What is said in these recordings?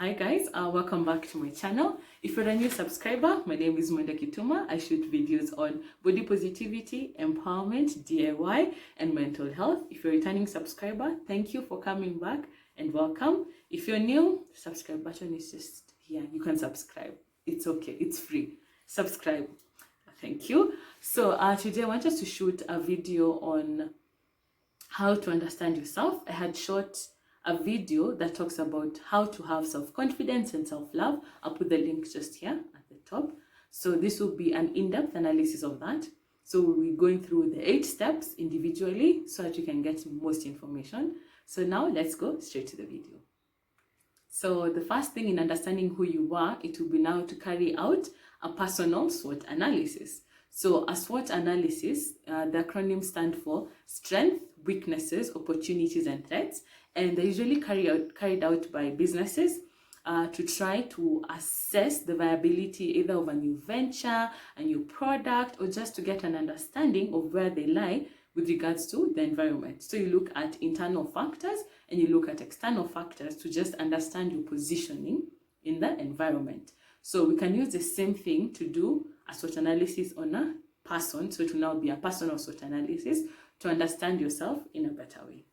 Hi guys, welcome back to my channel. If you're a new subscriber, my name is Mwenda Kituma. I shoot videos on body positivity, empowerment, DIY, and mental health. If you're a returning subscriber, thank you for coming back and welcome. If you're new, the subscribe button is just here. You can subscribe. It's okay. It's free. Subscribe. Thank you. So today I wanted to shoot a video on how to understand yourself. I had shot a video that talks about how to have self-confidence and self-love. I'll put the link just here at the top. So this will be an in-depth analysis of that. So we'll be going through the 8 steps individually so that you can get most information. So now let's go straight to the video. So the first thing in understanding who you are, it will be now to carry out a personal SWOT analysis. So a SWOT analysis, the acronym stand for strength, weaknesses, opportunities, and threats. And they're usually carried out by businesses to try to assess the viability either of a new venture, a new product, or just to get an understanding of where they lie with regards to the environment. So you look at internal factors and you look at external factors to just understand your positioning in the environment. So we can use the same thing to do a SWOT analysis on a person. So it will now be a personal SWOT analysis to understand yourself in a better way.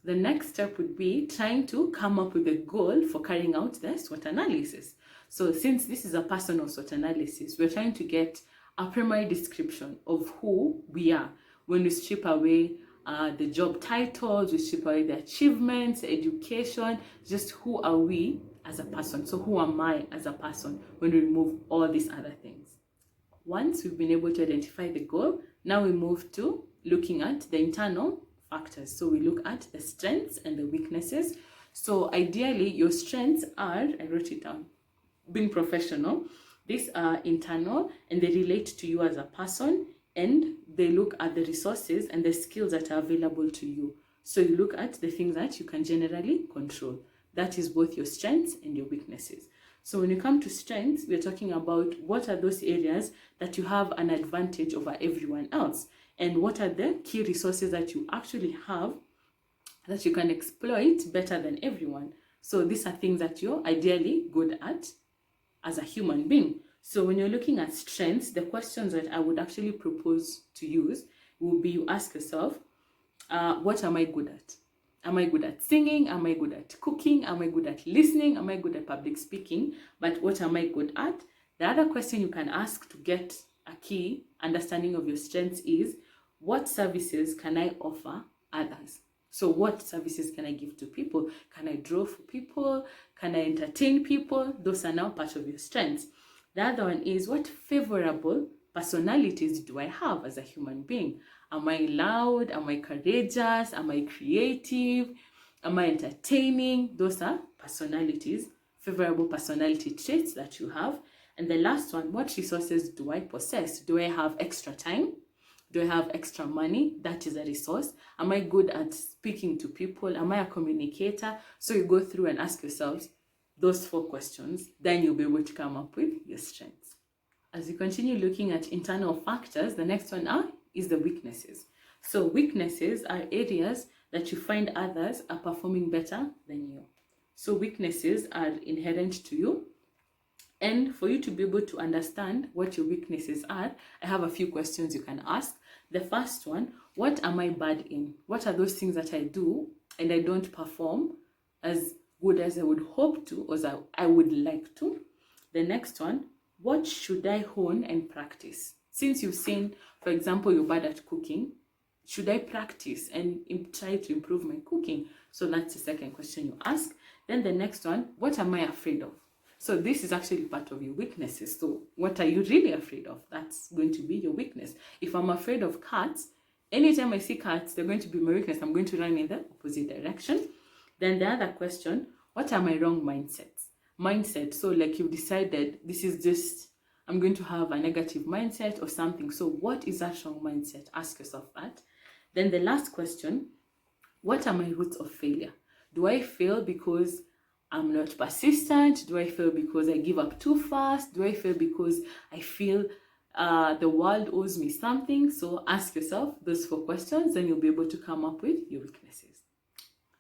The next step would be trying to come up with a goal for carrying out the SWOT analysis. So since this is a personal SWOT analysis, we're trying to get a primary description of who we are. When we strip away the job titles, we strip away the achievements, education, just who are we as a person? So who am I as a person when we remove all these other things? Once we've been able to identify the goal, now we move to looking at the internal factors. So we look at the strengths and the weaknesses. So ideally your strengths are, I wrote it down, being professional. These are internal and they relate to you as a person, and they look at the resources and the skills that are available to you. So you look at the things that you can generally control. That is both your strengths and your weaknesses. So when you come to strengths, we're talking about what are those areas that you have an advantage over everyone else, and what are the key resources that you actually have that you can exploit better than everyone. So these are things that you're ideally good at as a human being. So when you're looking at strengths, the questions that I would actually propose to use will be, you ask yourself, what am I good at? Am I good at singing? Am I good at cooking? Am I good at listening? Am I good at public speaking? But what am I good at? The other question you can ask to get a key understanding of your strengths is, what services can I offer others? So what services can I give to people? Can I draw for people? Can I entertain people? Those are now part of your strengths. The other one is, what favorable personalities do I have as a human being? Am I loud? Am I courageous? Am I creative? Am I entertaining? Those are personalities, favorable personality traits that you have. And the last one, what resources do I possess? Do I have extra time? Do I have extra money? That is a resource. Am I good at speaking to people? Am I a communicator? So you go through and ask yourselves those 4 questions, then you'll be able to come up with your strengths. As you continue looking at internal factors, the next one is the weaknesses. So weaknesses are areas that you find others are performing better than you. So weaknesses are inherent to you. And for you to be able to understand what your weaknesses are, I have a few questions you can ask. The first one, what am I bad in? What are those things that I do and I don't perform as good as I would hope to or as I would like to? The next one, what should I hone and practice? Since you've seen, for example, you're bad at cooking, should I practice and try to improve my cooking? So that's the second question you ask. Then the next one, what am I afraid of? So this is actually part of your weaknesses. So what are you really afraid of? That's going to be your weakness. If I'm afraid of cats, anytime I see cats, they're going to be my weakness. I'm going to run in the opposite direction. Then the other question, what are my wrong mindsets? Mindset, so like you've decided this is just, I'm going to have a negative mindset or something. So what is that wrong mindset? Ask yourself that. Then the last question, what are my roots of failure? Do I fail because I'm not persistent? Do I fail because I give up too fast? Do I fail because I feel the world owes me something? So ask yourself those 4 questions, and you'll be able to come up with your weaknesses.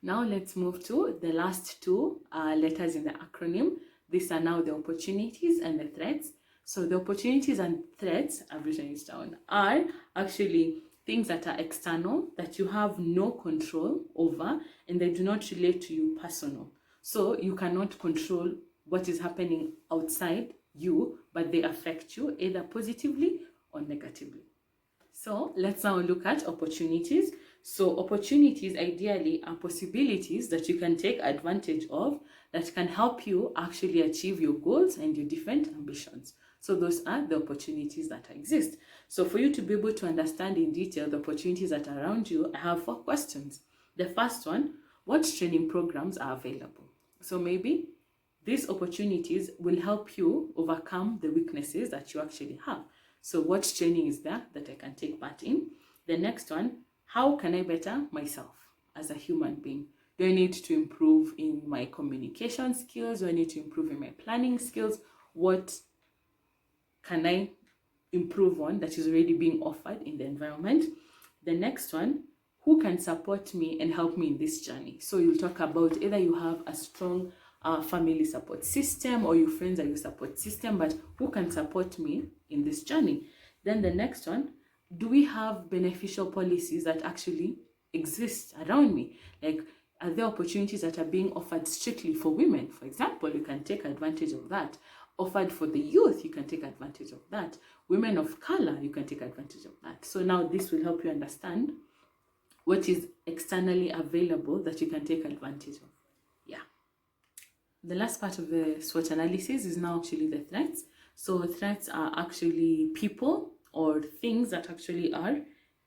Now let's move to the last two letters in the acronym. These are now the opportunities and the threats. So the opportunities and threats, I've written it down, are actually things that are external, that you have no control over, and they do not relate to you personal. So you cannot control what is happening outside you, but they affect you either positively or negatively. So let's now look at opportunities. So opportunities ideally are possibilities that you can take advantage of that can help you actually achieve your goals and your different ambitions. So those are the opportunities that exist. So for you to be able to understand in detail the opportunities that are around you, I have 4 questions. The first one, what training programs are available? So maybe these opportunities will help you overcome the weaknesses that you actually have. So what training is there that I can take part in? The next one, how can I better myself as a human being? Do I need to improve in my communication skills? Do I need to improve in my planning skills? What can I improve on that is already being offered in the environment? The next one, who can support me and help me in this journey? So you'll talk about either you have a strong family support system or your friends are your support system, but who can support me in this journey? Then the next one, do we have beneficial policies that actually exist around me? Like, are there opportunities that are being offered strictly for women? For example, you can take advantage of that. Offered for the youth, you can take advantage of that. Women of color, you can take advantage of that. So now this will help you understand what is externally available that you can take advantage of. Yeah. The last part of the SWOT analysis is now actually the threats. So threats are actually people or things that actually are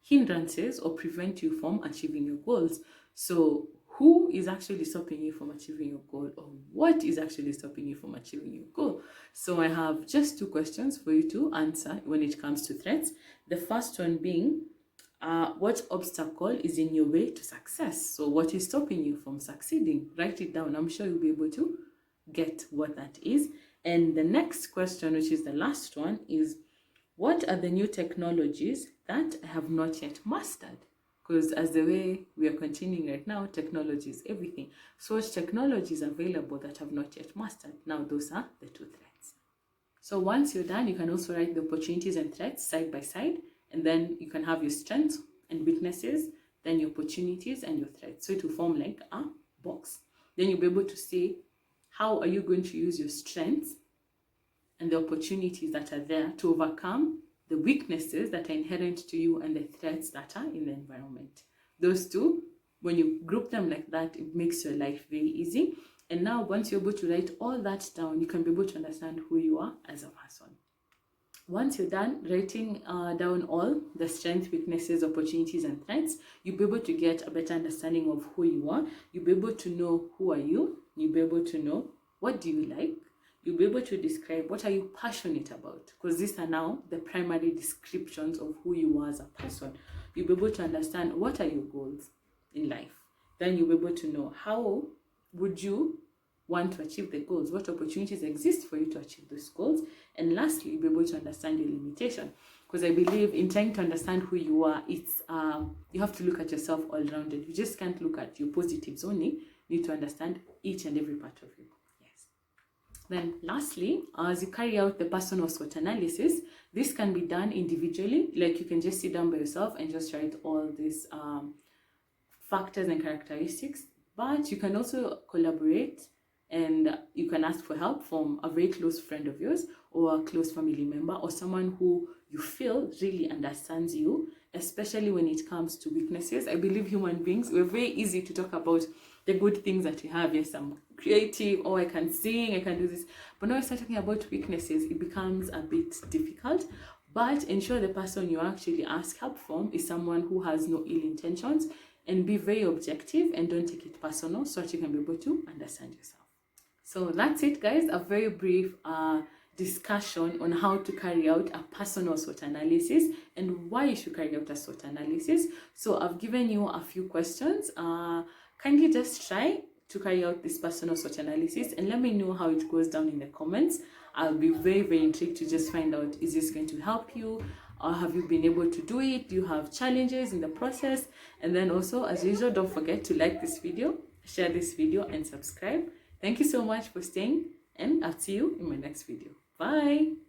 hindrances or prevent you from achieving your goals. So who is actually stopping you from achieving your goal, or what is actually stopping you from achieving your goal? So I have just 2 questions for you to answer when it comes to threats. The first one being, what obstacle is in your way to success? So what is stopping you from succeeding? Write it down. I'm sure you'll be able to get what that is. And the next question, which is the last one, is what are the new technologies that I have not yet mastered? Because as the way we are continuing right now, technology is everything. So what technology is available that I have not yet mastered? Now those are the 2 threats. So once you're done, you can also write the opportunities and threats side by side, and then you can have your strengths and weaknesses, then your opportunities and your threats. So it will form like a box. Then you'll be able to see how are you going to use your strengths and the opportunities that are there to overcome the weaknesses that are inherent to you and the threats that are in the environment. Those 2, when you group them like that, it makes your life very easy. And now once you're able to write all that down, you can be able to understand who you are as a person. Once you're done writing down all the strengths, weaknesses, opportunities, and threats, you'll be able to get a better understanding of who you are. You'll be able to know who are you. You'll be able to know what do you like. You'll be able to describe what are you passionate about, because these are now the primary descriptions of who you are as a person. You'll be able to understand what are your goals in life. Then you'll be able to know how would you want to achieve the goals, what opportunities exist for you to achieve those goals. And lastly, you'll be able to understand your limitation, because I believe in trying to understand who you are, it's you have to look at yourself all rounded. You just can't look at your positives only. You need to understand each and every part of you. Then lastly, as you carry out the personal SWOT analysis, this can be done individually. Like you can just sit down by yourself and just write all these factors and characteristics. But you can also collaborate and you can ask for help from a very close friend of yours or a close family member or someone who you feel really understands you, especially when it comes to weaknesses. I believe human beings, we're very easy to talk about the good things that we have. Yes, I'm creative, oh, I can sing, I can do this. But now I start talking about weaknesses, it becomes a bit difficult. But ensure the person you actually ask help from is someone who has no ill intentions, and be very objective and don't take it personal so that you can be able to understand yourself. So that's it, guys. A very brief discussion on how to carry out a personal SWOT analysis and why you should carry out a SWOT analysis. So I've given you a few questions. Kindly just try to carry out this personal SWOT analysis and let me know how it goes down in the comments. I'll be very, very intrigued to just find out, is this going to help you? or have you been able to do it? Do you have challenges in the process? And then also, as usual, don't forget to like this video, share this video, and subscribe. Thank you so much for staying, and I'll see you in my next video. Bye.